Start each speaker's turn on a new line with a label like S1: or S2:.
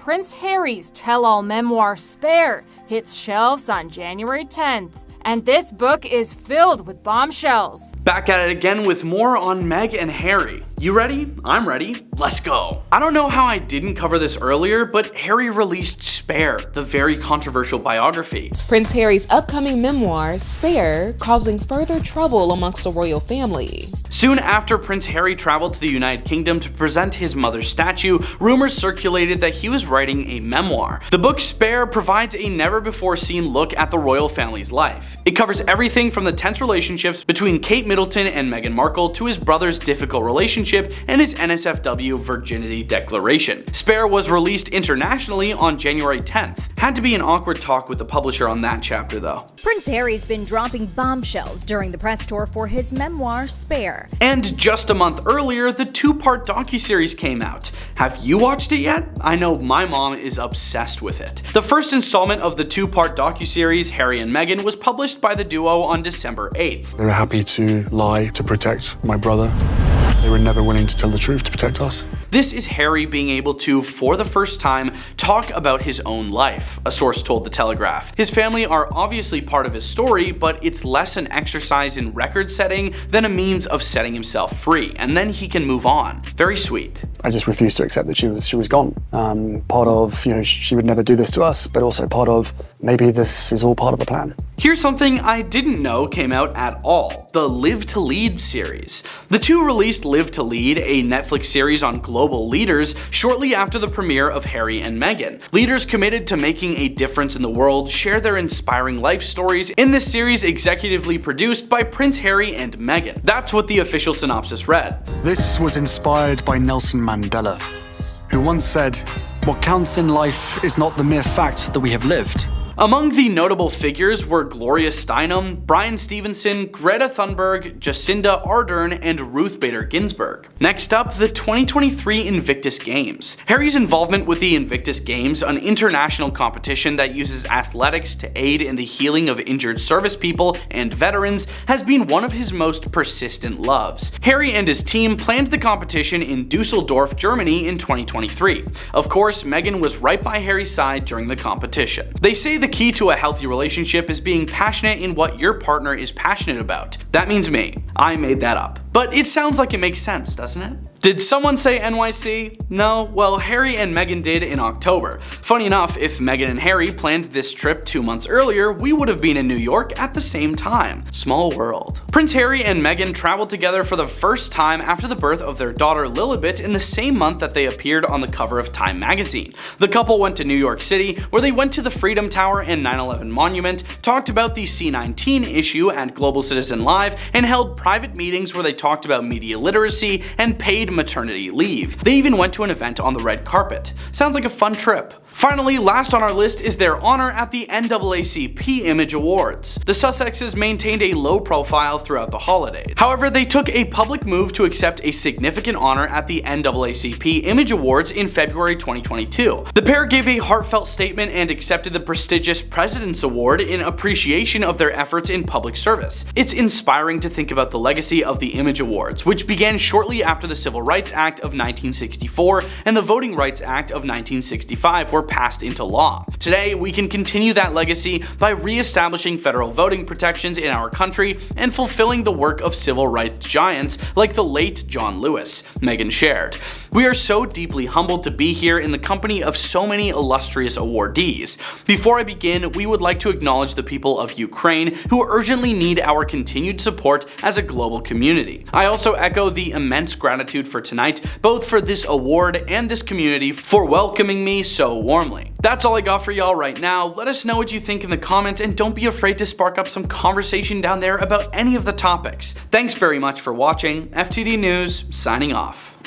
S1: Prince Harry's tell-all memoir Spare hits shelves on January 10th. And this book is filled with bombshells.
S2: Back at it again with more on Meg and Harry. You ready? I'm ready. Let's go. I don't know how I didn't cover this earlier, but Harry released Spare, the very controversial biography.
S3: Prince Harry's upcoming memoir, Spare, causing further trouble amongst the royal family.
S2: Soon after Prince Harry traveled to the United Kingdom to present his mother's statue, rumors circulated that he was writing a memoir. The book Spare provides a never-before-seen look at the royal family's life. It covers everything from the tense relationships between Kate Middleton and Meghan Markle to his brother's difficult relationship and his NSFW virginity declaration. Spare was released internationally on January 10th. Had to be an awkward talk with the publisher on that chapter though.
S4: Prince Harry's been dropping bombshells during the press tour for his memoir Spare.
S2: And just a month earlier, the two-part docuseries came out. Have you watched it yet? I know my mom is obsessed with it. The first installment of the two-part docuseries, Harry and Meghan, was published by the duo on December 8th.
S5: They were happy to lie to protect my brother. They were never willing to tell the truth to protect us.
S2: This is Harry being able to, for the first time, talk about his own life, a source told The Telegraph. His family are obviously part of his story, but it's less an exercise in record setting than a means of setting himself free, and then he can move on. Very sweet.
S6: I just refused to accept that she was gone. Part of, she would never do this to us, but also part of, maybe this is all part of the plan.
S2: Here's something I didn't know came out at all: the Live to Lead series. The two released Live to Lead, a Netflix series on global leaders, shortly after the premiere of Harry and Meghan. Leaders committed to making a difference in the world share their inspiring life stories in this series, executively produced by Prince Harry and Meghan. That's what the official synopsis read.
S5: This was inspired by Nelson Mandela, who once said, "What counts in life is not the mere fact that we have lived."
S2: Among the notable figures were Gloria Steinem, Bryan Stevenson, Greta Thunberg, Jacinda Ardern, and Ruth Bader Ginsburg. Next up, the 2023 Invictus Games. Harry's involvement with the Invictus Games, an international competition that uses athletics to aid in the healing of injured service people and veterans, has been one of his most persistent loves. Harry and his team planned the competition in Dusseldorf, Germany in 2023. Of course, Meghan was right by Harry's side during the competition. They say the key to a healthy relationship is being passionate in what your partner is passionate about. That means me. I made that up. But it sounds like it makes sense, doesn't it? Did someone say NYC? No? Well, Harry and Meghan did in October. Funny enough, if Meghan and Harry planned this trip 2 months earlier, we would have been in New York at the same time. Small world. Prince Harry and Meghan traveled together for the first time after the birth of their daughter Lilibet in the same month that they appeared on the cover of Time magazine. The couple went to New York City, where they went to the Freedom Tower and 9/11 Monument, talked about the C-19 issue at Global Citizen Live, and held private meetings where they talked about media literacy and paid maternity leave. They even went to an event on the red carpet. Sounds like a fun trip. Finally, last on our list is their honor at the NAACP Image Awards. The Sussexes maintained a low profile throughout the holidays. However, they took a public move to accept a significant honor at the NAACP Image Awards in February 2022. The pair gave a heartfelt statement and accepted the prestigious President's Award in appreciation of their efforts in public service. It's inspiring to think about the legacy of the Image Awards, which began shortly after the Civil Rights Act of 1964 and the Voting Rights Act of 1965 were passed into law. Today, we can continue that legacy by re-establishing federal voting protections in our country and fulfilling the work of civil rights giants like the late John Lewis, Meghan shared. We are so deeply humbled to be here in the company of so many illustrious awardees. Before I begin, we would like to acknowledge the people of Ukraine who urgently need our continued support as a global community. I also echo the immense gratitude for tonight, both for this award and this community for welcoming me so warmly. That's all I got for y'all right now. Let us know what you think in the comments, and don't be afraid to spark up some conversation down there about any of the topics. Thanks very much for watching. FTD News, signing off.